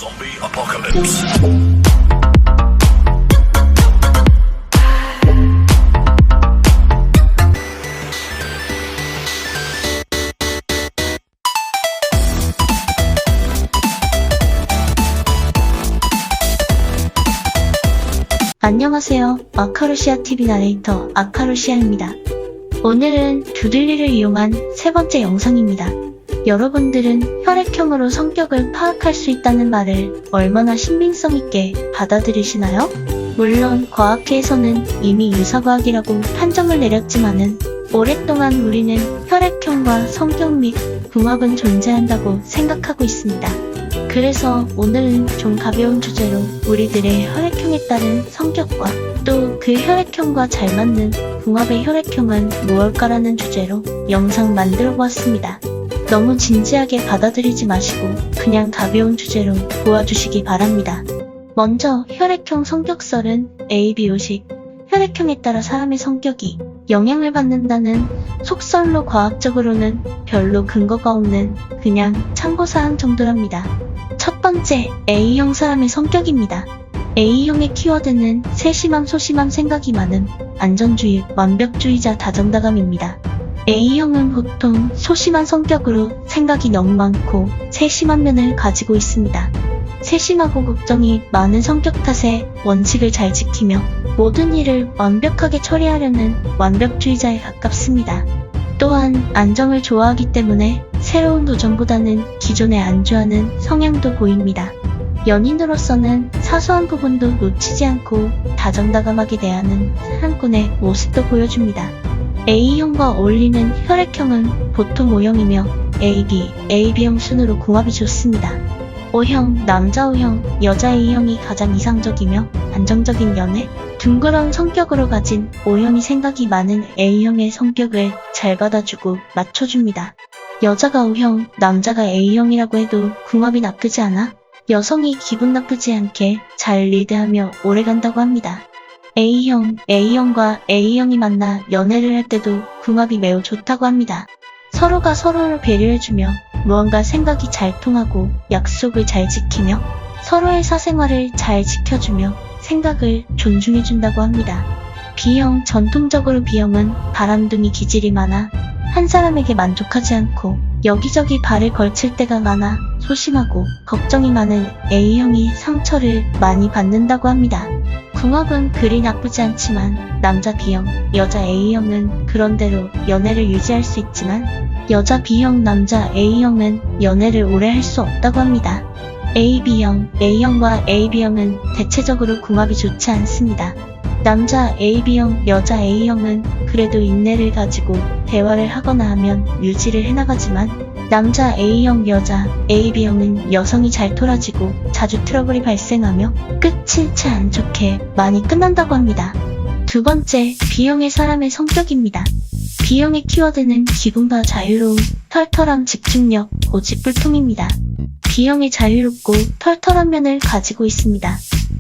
Zombie apocalypse. 안녕하세요. 아카루시아 TV 나레이터 아카루시아입니다. 오늘은 두들리를 이용한 세 번째 영상입니다. 여러분들은 혈액형으로 성격을 파악할 수 있다는 말을 얼마나 신빙성 있게 받아들이시나요? 물론 과학계에서는 이미 유사과학이라고 판정을 내렸지만은 오랫동안 우리는 혈액형과 성격 및 궁합은 존재한다고 생각하고 있습니다. 그래서 오늘은 좀 가벼운 주제로 우리들의 혈액형에 따른 성격과 또 그 혈액형과 잘 맞는 궁합의 혈액형은 무엇일까라는 주제로 영상 만들어 보았습니다. 너무 진지하게 받아들이지 마시고 그냥 가벼운 주제로 보아주시기 바랍니다. 먼저 혈액형 성격설은 ABO식, 혈액형에 따라 사람의 성격이 영향을 받는다는 속설로 과학적으로는 별로 근거가 없는 그냥 참고사항 정도랍니다. 첫 번째, A형 사람의 성격입니다. A형의 키워드는 세심함, 소심함, 생각이 많음, 안전주의, 완벽주의자, 다정다감입니다. A형은 보통 소심한 성격으로 생각이 너무 많고 세심한 면을 가지고 있습니다. 세심하고 걱정이 많은 성격 탓에 원칙을 잘 지키며 모든 일을 완벽하게 처리하려는 완벽주의자에 가깝습니다. 또한 안정을 좋아하기 때문에 새로운 도전보다는 기존에 안주하는 성향도 보입니다. 연인으로서는 사소한 부분도 놓치지 않고 다정다감하게 대하는 사랑꾼의 모습도 보여줍니다. A형과 어울리는 혈액형은 보통 O형이며 AB형 순으로 궁합이 좋습니다. O형, 남자 O형, 여자 A형이 가장 이상적이며 안정적인 연애, 둥그런 성격으로 가진 O형이 생각이 많은 A형의 성격을 잘 받아주고 맞춰줍니다. 여자가 O형, 남자가 A형이라고 해도 궁합이 나쁘지 않아 여성이 기분 나쁘지 않게 잘 리드하며 오래간다고 합니다. A형과 A형이 만나 연애를 할 때도 궁합이 매우 좋다고 합니다. 서로가 서로를 배려해주며 무언가 생각이 잘 통하고 약속을 잘 지키며 서로의 사생활을 잘 지켜주며 생각을 존중해준다고 합니다. B형, 전통적으로 B형은 바람둥이 기질이 많아 한 사람에게 만족하지 않고 여기저기 발을 걸칠 때가 많아 소심하고 걱정이 많은 A형이 상처를 많이 받는다고 합니다. 궁합은 그리 나쁘지 않지만 남자 B형, 여자 A형은 그런대로 연애를 유지할 수 있지만 여자 B형, 남자 A형은 연애를 오래 할 수 없다고 합니다. AB형, A형과 AB형은 대체적으로 궁합이 좋지 않습니다. 남자 AB형, 여자 A형은 그래도 인내를 가지고 대화를 하거나 하면 유지를 해나가지만 남자 A형, 여자 AB형은 여성이 잘 토라지고 자주 트러블이 발생하며 끝이 채 안 좋게 많이 끝난다고 합니다. 두 번째, B형의 사람의 성격입니다. B형의 키워드는 기분과 자유로움, 털털함, 집중력, 고집불통입니다. B형의 자유롭고 털털한 면을 가지고 있습니다.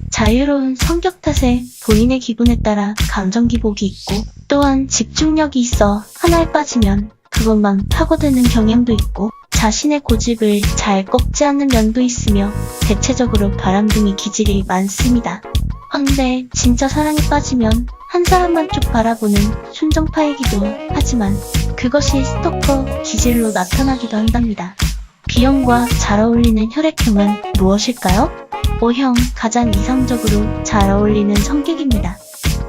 자유로운 성격 탓에 본인의 기분에 따라 감정 기복이 있고 또한 집중력이 있어 하나에 빠지면 그것만 파고드는 경향도 있고 자신의 고집을 잘 꺾지 않는 면도 있으며 대체적으로 바람둥이 기질이 많습니다. 헌데 진짜 사랑에 빠지면 한 사람만 쭉 바라보는 순정파이기도 하지만 그것이 스토커 기질로 나타나기도 한답니다. B형과 잘 어울리는 혈액형은 무엇일까요? O형, 가장 이상적으로 잘 어울리는 성격입니다.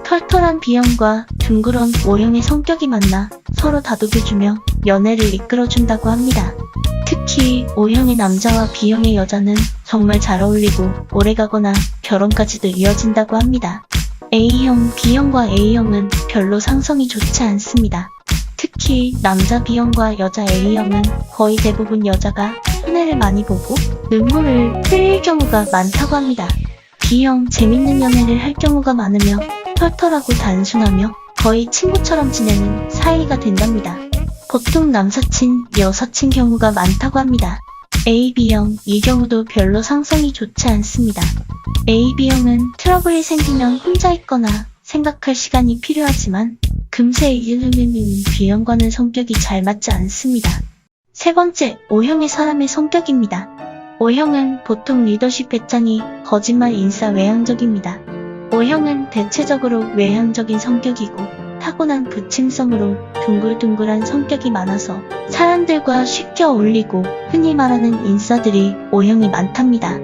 털털한 B형과 둥그런 O형의 성격이 만나 서로 다독여주며 연애를 이끌어준다고 합니다. 특히 O형의 남자와 B형의 여자는 정말 잘 어울리고 오래가거나 결혼까지도 이어진다고 합니다. A형, B형과 A형은 별로 상성이 좋지 않습니다. 특히 남자 B형과 여자 A형은 거의 대부분 여자가 손해를 많이 보고 눈물을 흘릴 경우가 많다고 합니다. B형, 재밌는 연애를 할 경우가 많으며 털털하고 단순하며 거의 친구처럼 지내는 사이가 된답니다. 보통 남사친, 여사친 경우가 많다고 합니다. AB형, 이 경우도 별로 상성이 좋지 않습니다. AB형은 트러블이 생기면 혼자 있거나 생각할 시간이 필요하지만 금세 이르는 B형과는 성격이 잘 맞지 않습니다. 세 번째, O형의 사람의 성격입니다. O형은 보통 리더십 배짱이 거짓말 인싸 외향적입니다. O형은 대체적으로 외향적인 성격이고 타고난 부침성으로 둥글둥글한 성격이 많아서 사람들과 쉽게 어울리고 흔히 말하는 인싸들이 O형이 많답니다.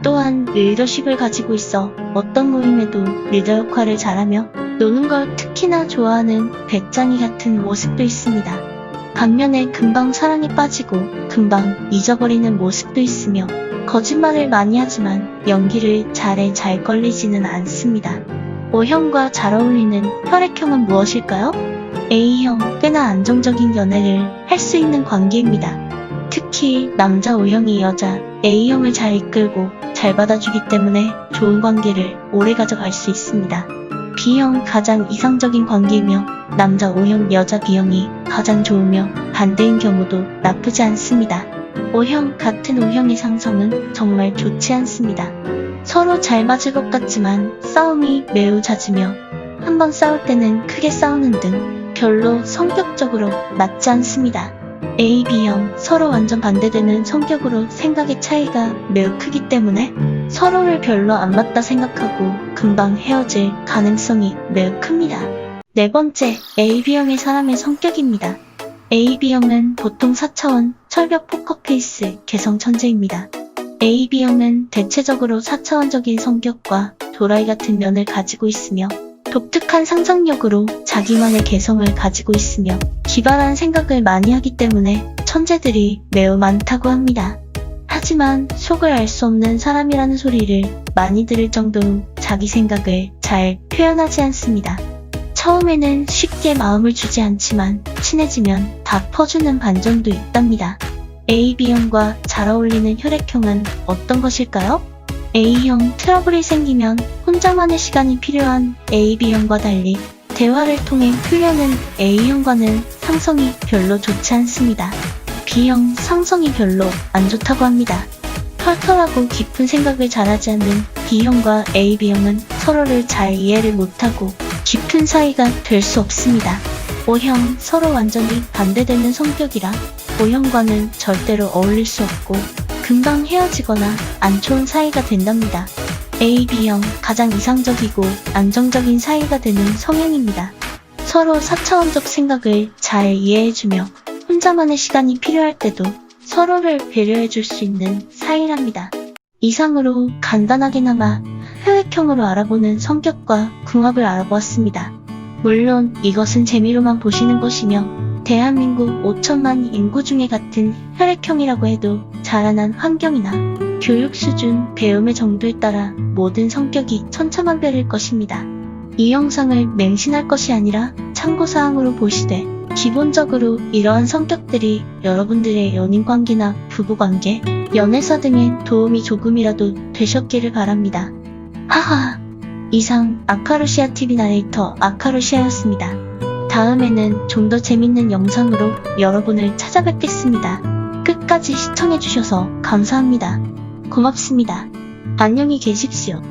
또한 리더십을 가지고 있어 어떤 모임에도 리더 역할을 잘하며 노는 걸 특히나 좋아하는 배짱이 같은 모습도 있습니다. 반면에 금방 사랑에 빠지고 금방 잊어버리는 모습도 있으며 거짓말을 많이 하지만 연기를 잘 걸리지는 않습니다. O형과 잘 어울리는 혈액형은 무엇일까요? A형, 꽤나 안정적인 연애를 할 수 있는 관계입니다. 특히 남자 O형이 여자 A형을 잘 이끌고 잘 받아주기 때문에 좋은 관계를 오래 가져갈 수 있습니다. B형, 가장 이상적인 관계이며 남자 O형, 여자 B형이 가장 좋으며 반대인 경우도 나쁘지 않습니다. O형, 같은 O형의 상성은 정말 좋지 않습니다. 서로 잘 맞을 것 같지만 싸움이 매우 잦으며 한번 싸울 때는 크게 싸우는 등 별로 성격적으로 맞지 않습니다. A, B형, 서로 완전 반대되는 성격으로 생각의 차이가 매우 크기 때문에 서로를 별로 안 맞다 생각하고 금방 헤어질 가능성이 매우 큽니다. 네 번째, A, B형의 사람의 성격입니다. A, B형은 보통 4차원, 철벽 포커페이스, 개성 천재입니다. A, B형은 대체적으로 4차원적인 성격과 도라이 같은 면을 가지고 있으며 독특한 상상력으로 자기만의 개성을 가지고 있으며 기발한 생각을 많이 하기 때문에 천재들이 매우 많다고 합니다. 하지만 속을 알 수 없는 사람이라는 소리를 많이 들을 정도로 자기 생각을 잘 표현하지 않습니다. 처음에는 쉽게 마음을 주지 않지만 친해지면 다 퍼주는 반전도 있답니다. A, B형과 잘 어울리는 혈액형은 어떤 것일까요? A형, 트러블이 생기면 혼자만의 시간이 필요한 A, B형과 달리 대화를 통해 풀려는 A형과는 상성이 별로 좋지 않습니다. B형, 상성이 별로 안 좋다고 합니다. 털털하고 깊은 생각을 잘하지 않는 B형과 A, B형은 서로를 잘 이해를 못하고 깊은 사이가 될 수 없습니다. O형, 서로 완전히 반대되는 성격이라 O형과는 절대로 어울릴 수 없고 금방 헤어지거나 안 좋은 사이가 된답니다. A, B형, 가장 이상적이고 안정적인 사이가 되는 성향입니다. 서로 4차원적 생각을 잘 이해해주며 혼자만의 시간이 필요할 때도 서로를 배려해줄 수 있는 사이랍니다. 이상으로 간단하게나마 혈액형으로 알아보는 성격과 궁합을 알아보았습니다. 물론 이것은 재미로만 보시는 것이며 대한민국 5천만 인구 중에 같은 혈액형이라고 해도 자라난 환경이나 교육 수준, 배움의 정도에 따라 모든 성격이 천차만별일 것입니다. 이 영상을 맹신할 것이 아니라 참고사항으로 보시되 기본적으로 이러한 성격들이 여러분들의 연인관계나 부부관계, 연애사 등에 도움이 조금이라도 되셨기를 바랍니다. 하하. 이상 아카루시아TV 나레이터 아카루시아였습니다. 다음에는 좀 더 재밌는 영상으로 여러분을 찾아뵙겠습니다. 끝까지 시청해주셔서 감사합니다. 고맙습니다. 안녕히 계십시오.